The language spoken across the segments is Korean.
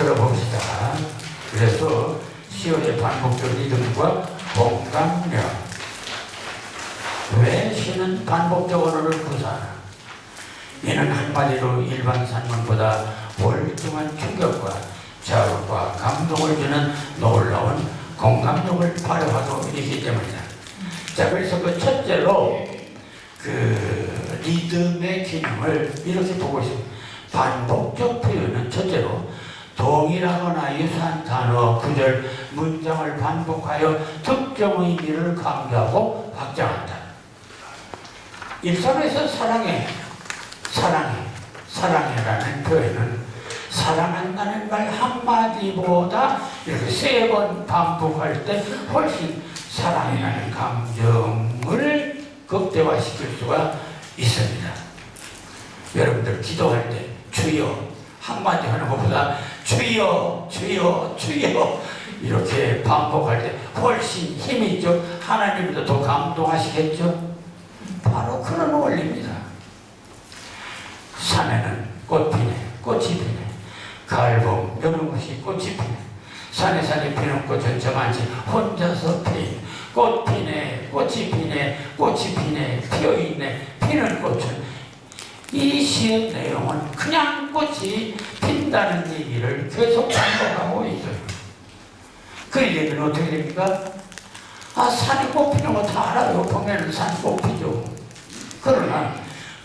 들어봅시다. 그래서 시어의 반복적 리듬과 공감력. 왜 시는 반복적 언어를 구사하나? 이는 한마디로 일반 산문보다 월등한 충격과 자극과 감동을 주는 놀라운 공감력을 발휘하고 있기 때문이다. 자, 그래서 그 첫째로 그 리듬의 기능을 이렇게 보고 있습니다. 반복적 표현은 첫째로 동일하거나 유사한 단어, 구절, 문장을 반복하여 특정 의미를 강조하고 확장한다. 일상에서 사랑해라는 표현은 사랑한다는 말 한마디보다 이렇게 3번 반복할 때 훨씬 사랑이라는 감정을 극대화시킬 수가 있습니다. 여러분들 기도할 때 주여 한마디 하는 것보다 주여 주여 주여 이렇게 반복할 때 훨씬 힘이 있죠. 하나님도 더 감동하시겠죠. 바로 그런 원리입니다. 산에는 꽃이 피네. 가을 봄 여름없이 꽃이 피네. 산에 피는 꽃은 저만치 혼자서 피네. 꽃 피네, 꽃이 피네, 꽃이 피네, 피어있네. 피는 꽃은 이 시의 내용은 그냥 꽃이 핀다는 얘기를 계속 반복하고 있어요. 그 얘기는 어떻게 됩니까? 산이 꽃 피는 거 다 알아요. 봄에는 산이 꽃 피죠. 그러나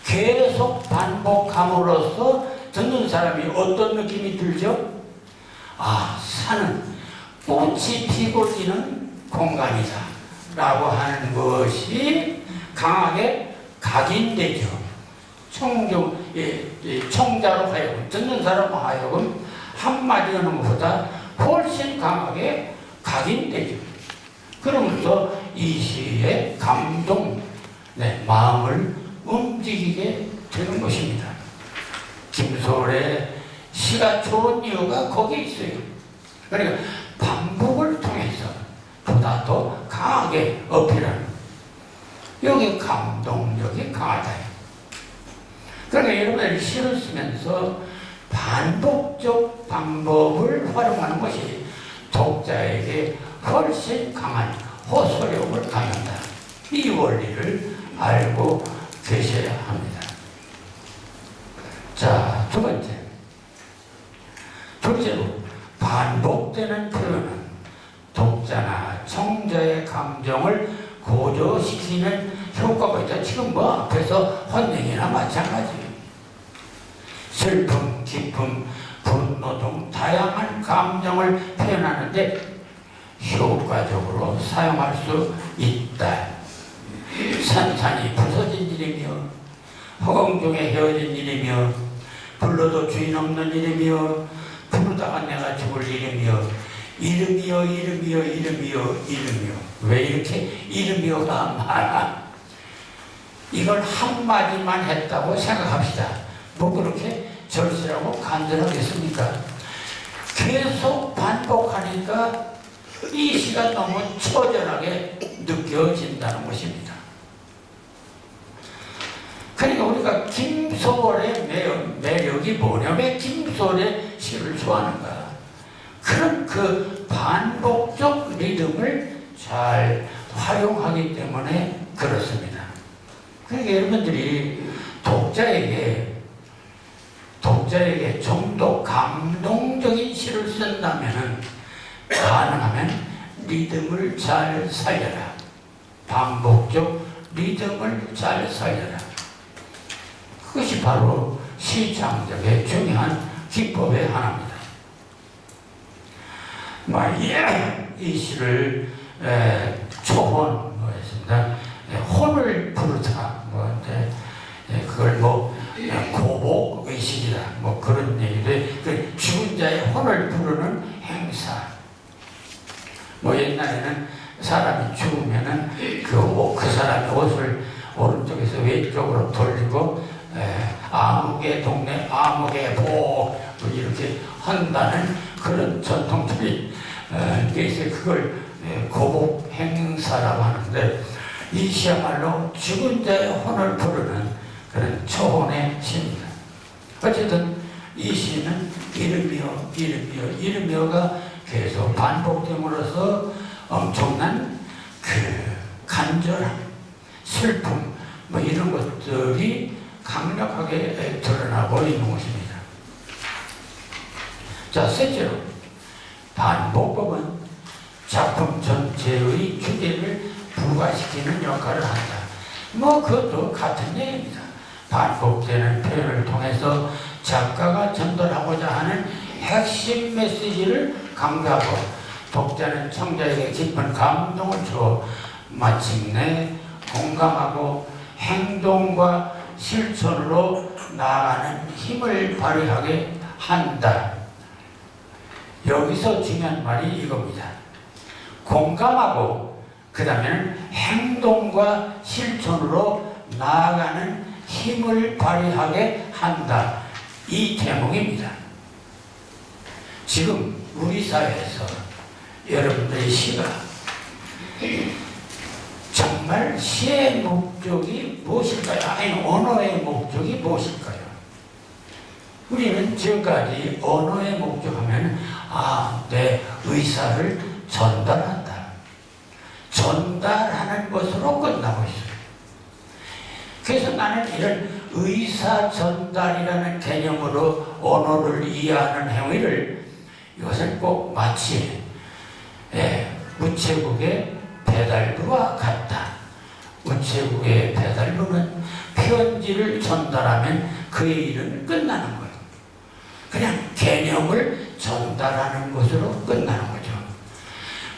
계속 반복함으로써 듣는 사람이 어떤 느낌이 들죠? 산은 꽃이 피고 지는 공간이다 라고 하는 것이 강하게 각인되죠. 청자로 하여금, 듣는 사람 하여금 한마디 하는 것보다 훨씬 강하게 각인되죠. 그러면서 이 시의 감동, 마음을 움직이게 되는 것입니다. 김소월의 시가 좋은 이유가 거기에 있어요. 그러니까 반복을 통해서 보다 더 강하게 어필하는, 여기 감동력이 강하다. 그러니까 여러분들이 시를 쓰면서 반복적 방법을 활용하는 것이 독자에게 훨씬 강한 호소력을 갖는다. 이 원리를 알고 계셔야 합니다. 자, 둘째로 반복되는 표현은 독자나 청자의 감정을 고조시키는 효과가 있다. 지금 앞에서 헌행이나 마찬가지예요. 슬픔, 기쁨, 분노 등 다양한 감정을 표현하는데 효과적으로 사용할 수 있다. 산산이 부서진 일이며, 허공 중에 헤어진 일이며, 불러도 주인 없는 일이며, 부르다가 내가 죽을 일이며, 이름이여. 왜 이렇게 이름이여가 많아? 이걸 한마디만 했다고 생각합시다. 뭐 그렇게 절실하고 간절하겠습니까? 계속 반복하니까 이 시가 너무 처절하게 느껴진다는 것입니다. 그러니까 우리가 김소월의 매력이 뭐냐면, 왜 김소월의 시를 좋아하는가? 그런 그 반복적 리듬을 잘 활용하기 때문에 그렇습니다. 그러니까 여러분들이 독자에게 좀 더 감동적인 시를 쓴다면, 가능하면 리듬을 잘 살려라. 반복적 리듬을 잘 살려라. 그것이 바로 시 창작의 중요한 기법의 하나입니다. 이 시를 초혼했습니다. 혼을 부르다. 그걸 고복의식이다. 그런 얘기도 해. 그 죽은 자의 혼을 부르는 행사. 옛날에는 사람이 죽으면은 그 사람의 옷을 오른쪽에서 왼쪽으로 돌리고 아무개 동네 아무개 복 이렇게 한다는 그런 전통들이 있어요. 그걸 고복 행사라고 하는데, 이 시야말로 죽은 자의 혼을 부르는 그런 초혼의 시입니다. 어쨌든 이 시는 이름이여가 계속 반복됨으로써 엄청난 그 간절함, 슬픔 뭐 이런 것들이 강력하게 드러나고 있는 것입니다. 자, 셋째로 반복법은 작품 전체의 주제를 부과시키는 역할을 한다. 뭐 그것도 같은 얘기입니다. 반복되는 표현을 통해서 작가가 전달하고자 하는 핵심 메시지를 강조하고 독자는 청자에게 깊은 감동을 줘 마침내 공감하고 행동과 실천으로 나아가는 힘을 발휘하게 한다. 여기서 중요한 말이 이겁니다. 공감하고 그 다음에는 행동과 실천으로 나아가는 힘을 발휘하게 한다. 이 제목입니다. 지금 우리 사회에서 여러분들의 시가 정말 시의 목적이 무엇일까요? 아니 언어의 목적이 무엇일까요? 우리는 지금까지 언어의 목적하면 내 의사를 전달한다. 전달하는 것으로 끝나고 있어요. 그래서 나는 이런 의사 전달이라는 개념으로 언어를 이해하는 행위를 이것은 꼭 마치 우체국의 배달부와 같다. 우체국의 배달부는 편지를 전달하면 그의 일은 끝나는 거예요. 그냥 개념을 전달하는 것으로 끝나는 거죠.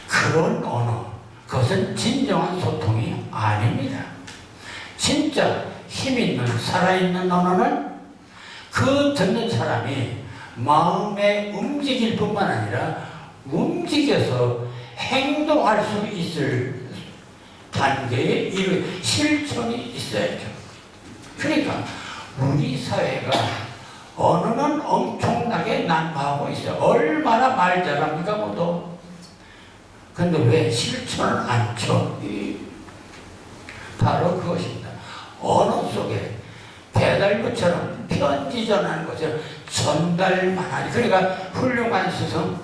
그런 언어, 그것은 진정한 소통이 아닙니다. 진짜 힘있는 살아있는 언어는 그 듣는 사람이 마음에 움직일 뿐만 아니라 움직여서 행동할 수 있을 단계에 실천이 있어야죠. 그러니까 우리 사회가 언어는 엄청나게 난무하고 있어요. 얼마나 말 잘합니까 모두. 근데 왜 실천을 안 쳐? 바로 그것입니다. 언어 속에 배달부처럼 편지 전하는 것처럼 전달만 하니, 그러니까 훌륭한 스승,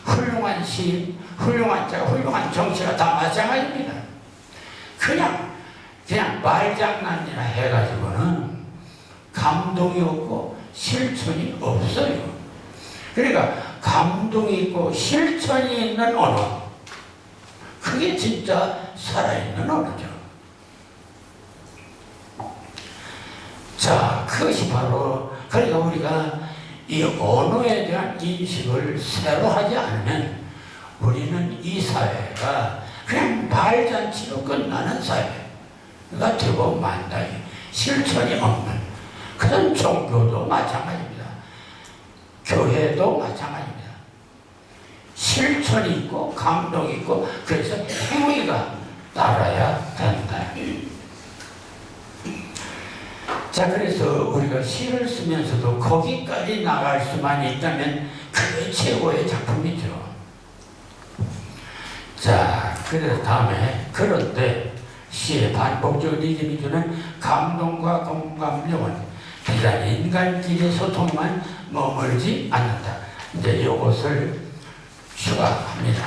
훌륭한 시인, 훌륭한 자가, 훌륭한 정치가 다 마찬가지입니다. 그냥 말장난이나 해가지고는 감동이 없고 실천이 없어요. 그러니까 감동이 있고 실천이 있는 언어, 그게 진짜 살아있는 언어죠. 자, 그것이 바로, 그러니까 우리가 이 언어에 대한 인식을 새로 하지 않으면 우리는 이 사회가 그냥 말잔치로 끝나는 사회가 되고 만다. 실천이 없는 그런 종교도 마찬가지입니다. 교회도 마찬가지입니다. 실천이 있고 감동이 있고 그래서 행위가 따라야 된다. 자, 그래서 우리가 시를 쓰면서도 거기까지 나갈 수만 있다면 그게 최고의 작품이죠. 자, 그래서 다음에 그런데 시의 반복적 리듬이 주는 감동과 공감력은 비단 인간끼리 소통만 머물지 않는다. 이제 이것을 추가합니다.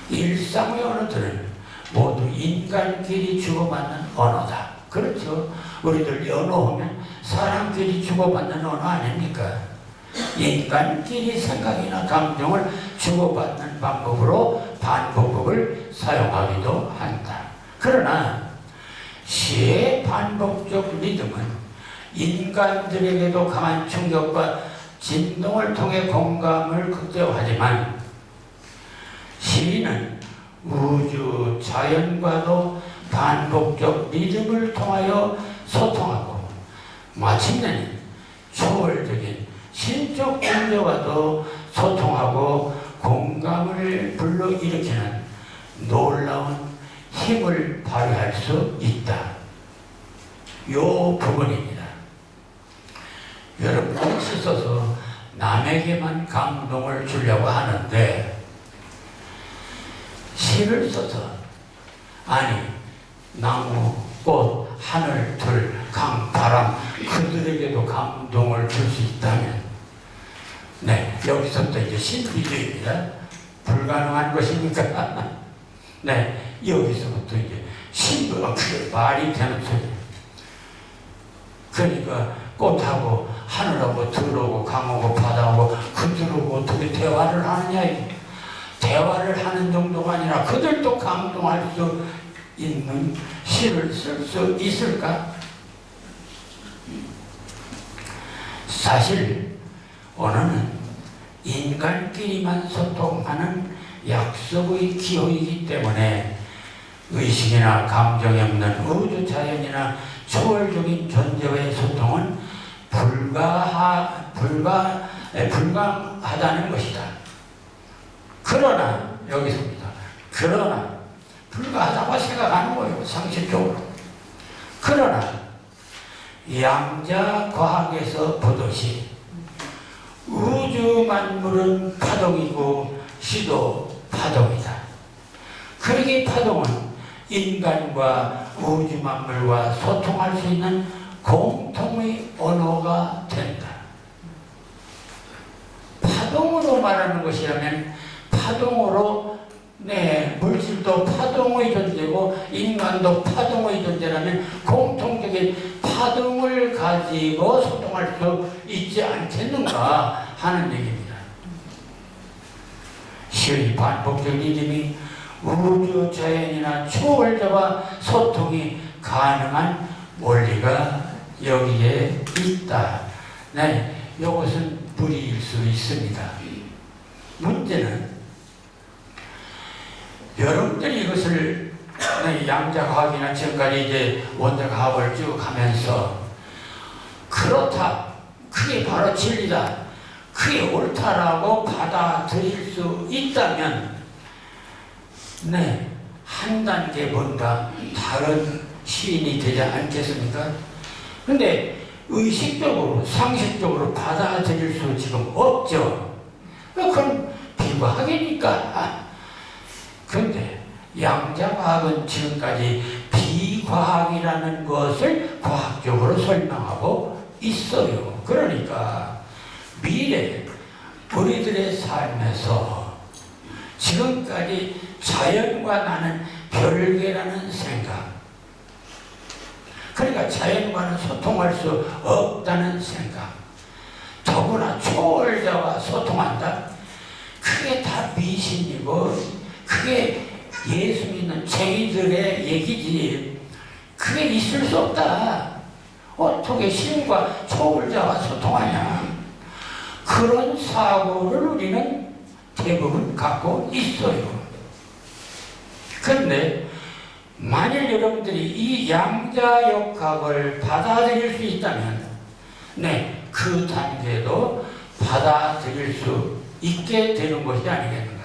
일상의 언어들은 모두 인간끼리 주고받는 언어다. 그렇죠. 우리들 연호하면 사람끼리 주고받는 언어 아닙니까? 인간끼리 생각이나 감정을 주고받는 방법으로 반복법을 사용하기도 한다. 그러나 시의 반복적 리듬은 인간들에게도 강한 충격과 진동을 통해 공감을 극대화하지만 시인은 우주 자연과도 반복적 리듬을 통하여 소통하고 마침내는 초월적인 신적 존재와도 소통하고 공감을 불러일으키는 놀라운 힘을 발휘할 수 있다. 요 부분입니다. 여러분, 글씨 써서 남에게만 감동을 주려고 하는데 시를 써서 나무, 꽃, 하늘, 들, 강, 바람 그들에게도 감동을 줄 수 있다면 네, 여기서부터 이제 신비주의입니다. 불가능한 것이니까. 네, 여기서부터 이제 그게 말이 되는 소리예요. 그러니까 꽃하고 하늘하고 들어오고 강하고 바다하고 그들하고 어떻게 대화를 하느냐 이게. 대화를 하는 정도가 아니라 그들도 감동할 수 있는 시를 쓸 수 있을까? 사실 언어는 인간끼리만 소통하는 약속의 기호이기 때문에 의식이나 감정이 없는 우주 자연이나 초월적인 존재와의 소통은 불가하다는 것이다. 그러나 여기서입니다. 그러나 불가하다고 생각하는 거예요. 상식적으로. 그러나 양자 과학에서 보듯이 우주 만물은 파동이고 시도 파동이다. 그러기 파동은 인간과 우주 만물과 소통할 수 있는 공통의 언어가 된다. 파동으로 말하는 것이라면 파동으로 물질도 파동의 존재고 인간도 파동의 존재라면 공통적인 파동을 가지고 소통할 수 있지 않겠는가 하는 얘기입니다. 시의 반복적 리듬이 우주 자연이나 초월자와 소통이 가능한 원리가 여기에 있다. 네, 이것은 무리일 수 있습니다. 문제는 여러분들이 이것을 양자과학이나 지금까지 이제 원자과학을 쭉 하면서 그렇다, 그게 바로 진리다, 그게 옳다라고 받아들일 수 있다면 한 단계 뭔가 다른 시인이 되지 않겠습니까? 근데 의식적으로 상식적으로 받아들일 수 지금 없죠. 그건 비과학이니까. 그런데 양자과학은 지금까지 비과학이라는 것을 과학적으로 설명하고 있어요. 그러니까 미래 우리들의 삶에서 지금까지 자연과 나는 별개라는 생각, 그러니까 자연과는 소통할 수 없다는 생각, 더구나 초월자와 소통한다? 그게 다 미신이고 그게 예수 믿는 쟁이들의 얘기지. 그게 있을 수 없다. 어떻게 신과 초월자와 소통하냐. 그런 사고를 우리는 대부분 갖고 있어요. 그런데 만일 여러분들이 이 양자역학을 받아들일 수 있다면 그 단계도 받아들일 수 있게 되는 것이 아니겠는가.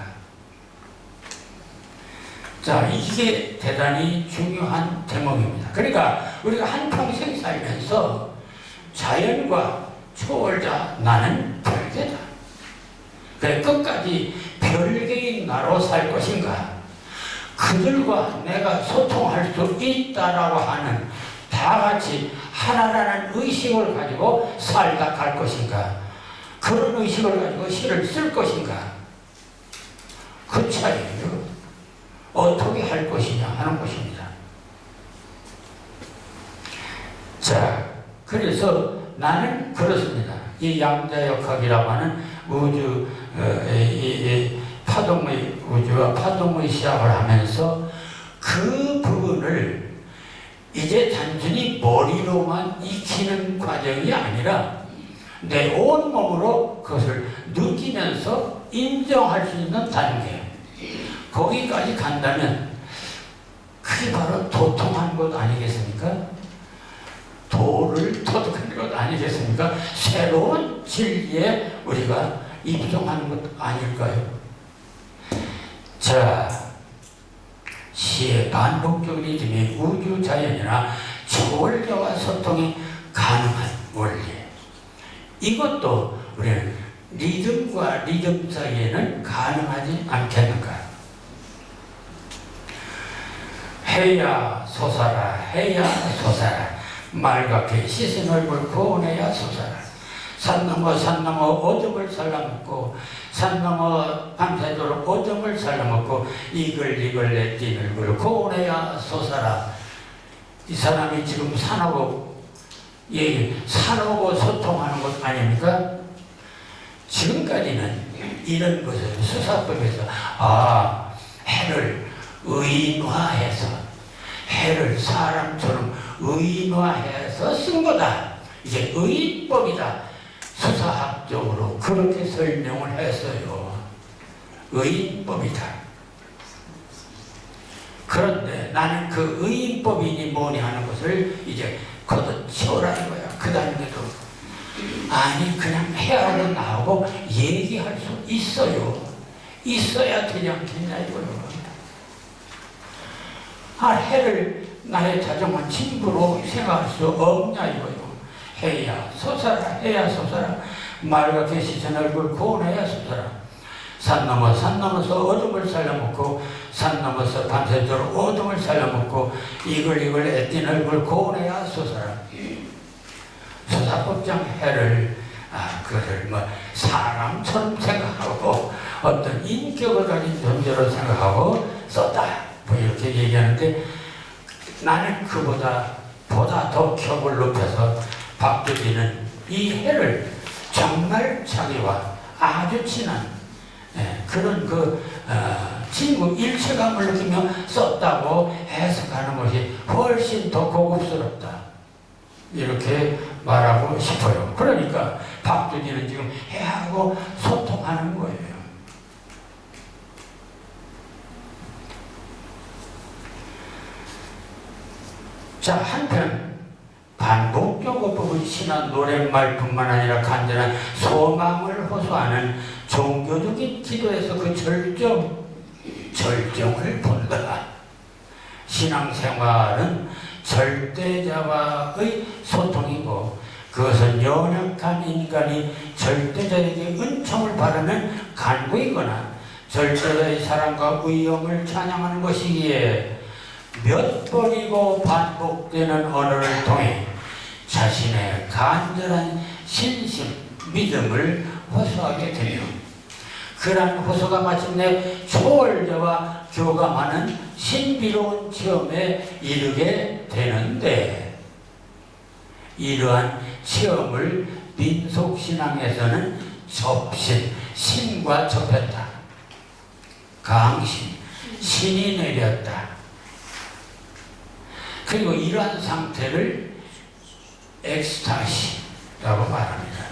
자, 이게 대단히 중요한 대목입니다. 그러니까 우리가 한평생 살면서 자연과 초월자 나는 별개다. 그래, 끝까지 별개인 나로 살 것인가? 그들과 내가 소통할 수 있다라고 하는 다 같이 하나라는 의식을 가지고 살다 갈 것인가? 그런 의식을 가지고 시를 쓸 것인가? 그 차이예요. 어떻게 할 것이냐 하는 것입니다. 자, 그래서 나는 그렇습니다. 이 양자역학이라고 하는 우주, 파동의 우주와 파동의 시작을 하면서 그 부분을 이제 단순히 머리로만 익히는 과정이 아니라 내 온몸으로 그것을 느끼면서 인정할 수 있는 단계, 거기까지 간다면 그게 바로 도통한 것 아니겠습니까? 도를 터득하는 것 아니겠습니까? 새로운 진리에 우리가 입성하는 것 아닐까요? 자, 시의 반복적 리듬이 우주 자연이나 초월자와 소통이 가능한 원리, 이것도 우리는 리듬과 리듬 사이에는 가능하지 않겠는가? 해야 솟아라, 해야 솟아라, 맑게 씻은 얼굴 고운해야 솟아라, 산 넘어 오줌을 살라먹고 산 넘어 밤새도록 오줌을 살라먹고 이글 내 뛰는 고운해야 솟아라. 이 사람이 지금 산하고 소통하는 것 아닙니까? 지금까지는 이런 것을 수사법에서 해를 의인화해서 해를 사람처럼 의인화해서 쓴 거다. 이게 의인법이다. 수사학적으로 그렇게 설명을 했어요. 의인법이다. 그런데 나는 그 의인법이니 뭐니 하는 것을 이제 걷어치우라는 거야. 그 다음에도 아니 그냥 해하고 나하고 얘기할 수 있어요. 있어야 되지 않겠냐 이거요. 해를 나의 자정한 친구로 생각할 수 없냐 이거요. 해야 솟아라. 말과 계시전 얼굴 고운해야 솟아라. 산 넘어서 어둠을 살려먹고 산 넘어서 밤새도록 어둠을 살려먹고 이글 애띤 얼굴 고운해야 솟아라. 수사법장 해를 그를 사람처럼 생각하고 어떤 인격을 가진 존재로 생각하고 썼다. 이렇게 얘기하는데 나는 그보다 더 격을 높여서 박두기는 이 해를 정말 자기와 아주 친한 그런 친구 일체감을 느끼며 썼다고 해석하는 것이 훨씬 더 고급스럽다. 이렇게 말하고 싶어요. 그러니까 박두기는 지금 해하고 소통하는 거예요. 자, 한편 반복적으로 신한 노랫말뿐만 아니라 간절한 소망을 호소하는 종교적인 기도에서 그 절정을 본다. 신앙생활은 절대자와의 소통이고 그것은 연약한 인간이 절대자에게 은총을 바라는 간구이거나 절대자의 사랑과 위엄을 찬양하는 것이기에 몇 번이고 반복되는 언어를 통해 자신의 간절한 신심, 믿음을 호소하게 되며 그러한 호소가 마침내 초월자와 교감하는 신비로운 체험에 이르게 되는데 이러한 체험을 민속신앙에서는 접신, 신과 접했다. 강신, 신이 내렸다. 그리고 이러한 상태를 엑스타시라고 말합니다.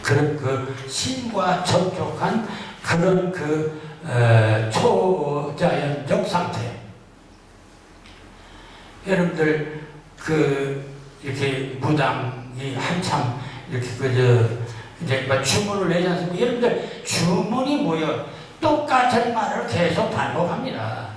그런 그 신과 접촉한 그런 초자연적 상태. 여러분들 이렇게 무당이 한참 이렇게 이제 주문을 내지 않습니까? 여러분들 주문이 뭐예요? 똑같은 말을 계속 반복합니다.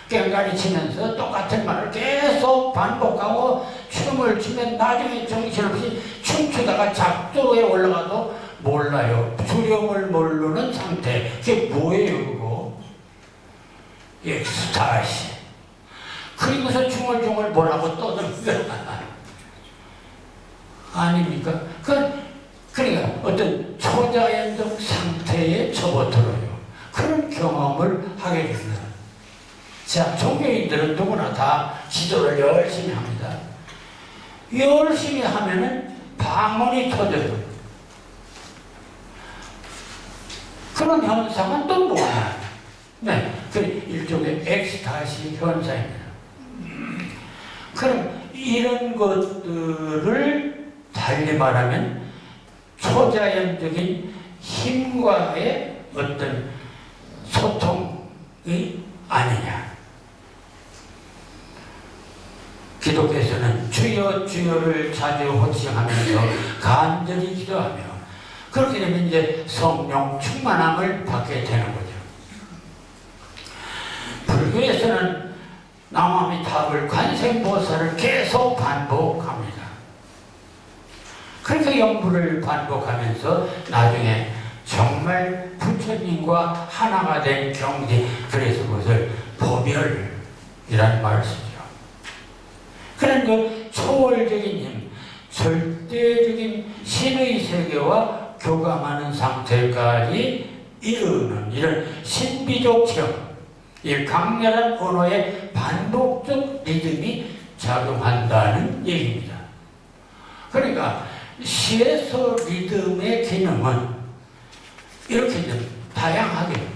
깽가리 치면서 똑같은 말을 계속 반복하고 춤을 추면 나중에 정신없이 춤추다가 작도에 올라가도 몰라요. 두려움을 모르는 상태. 그게 뭐예요 그거? 엑스타시. 그리고서 중얼중얼 뭐라고 떠드는 거야. 아닙니까? 그러니까 어떤 초자연적 상태에 접어들어요. 그런 경험을 하게 됩니다. 자, 종교인들은 누구나 다 기도를 열심히 합니다. 열심히 하면은 방언이 터져요. 그런 현상은 또 뭐야? 그 일종의 엑스타시 현상입니다. 그럼 이런 것들을 달리 말하면 초자연적인 힘과의 어떤 소통이 아니냐. 기독교에서는 주여 주여를 자주 호칭하면서 간절히 기도하며 그렇게 되면 이제 성령 충만함을 받게 되는 거죠. 불교에서는 나무아미타불 관세음보살을 계속 반복합니다. 그렇게 연부를 반복하면서 나중에 정말 부처님과 하나가 된 경지, 그래서 그것을 보별이라는 말을 쓰죠. 그런 그 초월적인 힘, 절대적인 신의 세계와 교감하는 상태까지 이르는 이런 신비적 체험, 이 강렬한 언어의 반복적 리듬이 작용한다는 얘기입니다. 그러니까 시에서 리듬의 기능은 이렇게 좀 다양하게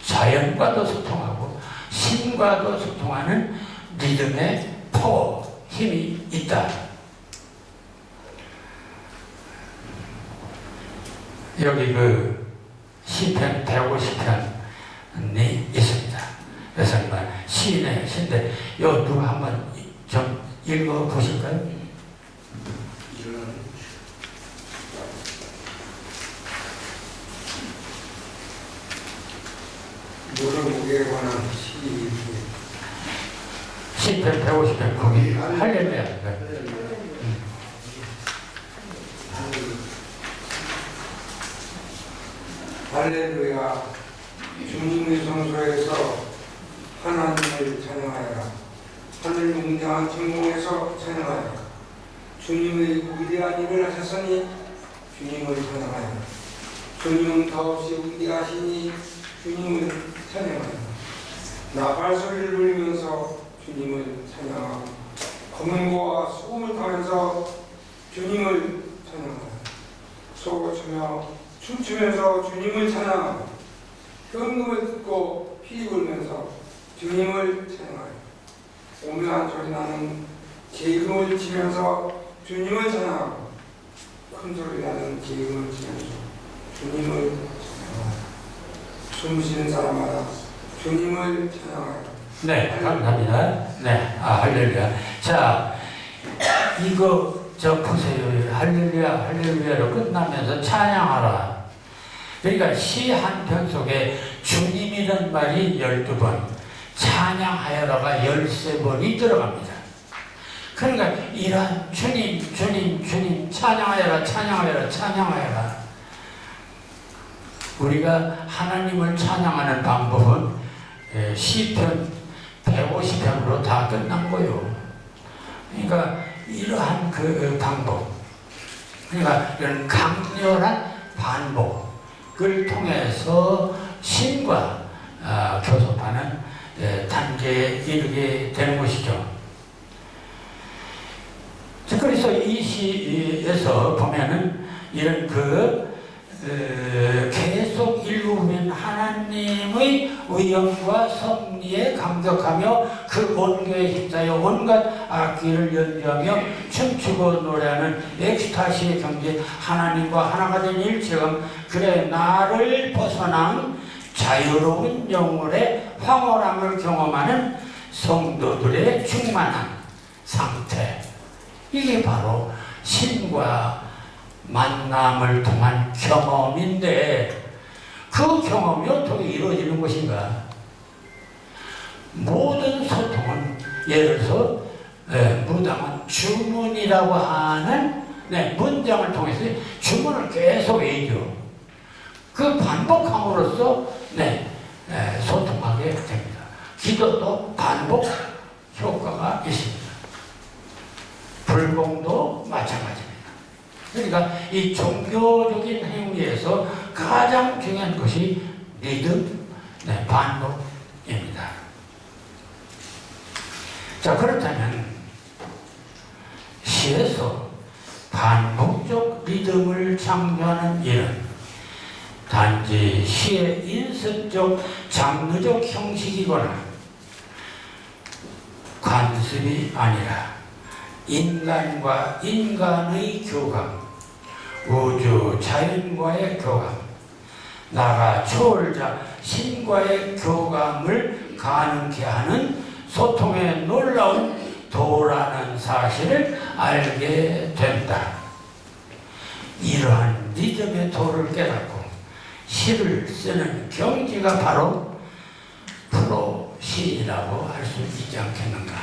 자연과도 소통하고 신과도 소통하는 리듬의 파워, 힘이 있다. 여기 그 시편 150편이 있습니다. 그래서 시인데 요 누가 한번 좀 읽어 보실까요? 무릎에 관한 시편 150편 거기 할렐루야. 할렐루야. 주님의 성소에서 하나님을 찬양하여라. 하늘 웅장한 천공에서 찬양하여라. 주님의 위대한 일을 하셨으니 주님을 찬양하여라. 주님은 더없이 위대하시니 주님을 찬양하여라. 나팔소리를 울리면서 주님을 찬양하고 검은고와 소금을 타면서 주님을 찬양하여라. 소고치며 춤추면서 주님을 찬양하고 현금을 듣고 피 불면서 주님을 찬양하여 오묘한 소리 나는 재금을 치면서 주님을 찬양하고 큰 소리 나는 재금을 치면서 주님을 찬양하여 숨 쉬는 사람마다 주님을 찬양하여. 네, 감사합니다. 네, 할렐루야. 자, 이거 보세요. 할렐루야, 할렐루야로 끝나면서 찬양하라. 그러니까 시 한 편 속에 주님이란 말이 12번, 찬양하여라가 13번이 들어갑니다. 그러니까 이러한 주님, 주님, 주님, 찬양하여라, 찬양하여라, 찬양하여라. 우리가 하나님을 찬양하는 방법은 시편 150편으로 다 끝난 거요. 그러니까 이러한 그 방법, 그러니까 이런 강렬한 반복을 통해서 신과 교섭하는 단계에 이르게 되는 것이죠. 그래서 이 시에서 보면은 이런 계속 읽으면 하나님의 위엄과 섭리에 감격하며 그 온교에 힘싸여 온갖 악기를 연주하며 춤추고 노래하는 엑스타시의 경제, 하나님과 하나가 된 일체감, 그래 나를 벗어난 자유로운 영혼의 황홀함을 경험하는 성도들의 충만한 상태, 이게 바로 신과 만남을 통한 경험인데, 그 경험이 어떻게 이루어지는 것인가? 모든 소통은 예를 들어서 무당은 주문이라고 하는 문장을 통해서 주문을 계속 해야죠. 그 반복함으로써 소통하게 됩니다. 기도도 반복 효과가 있습니다. 불공도 마찬가지입니다. 그러니까 이 종교적인 행위에서 가장 중요한 것이 리듬, 반복입니다. 자, 그렇다면 시에서 반복적 리듬을 창조하는 일은 단지 시의 인습적, 장르적 형식이거나 관습이 아니라 인간과 인간의 교감, 우주 자연과의 교감, 나가 초월자 신과의 교감을 가능케 하는 소통의 놀라운 도라는 사실을 알게 된다. 이러한 리듬의 도를 깨닫고 시를 쓰는 경지가 바로 프로 시인이라고 할 수 있지 않겠는가.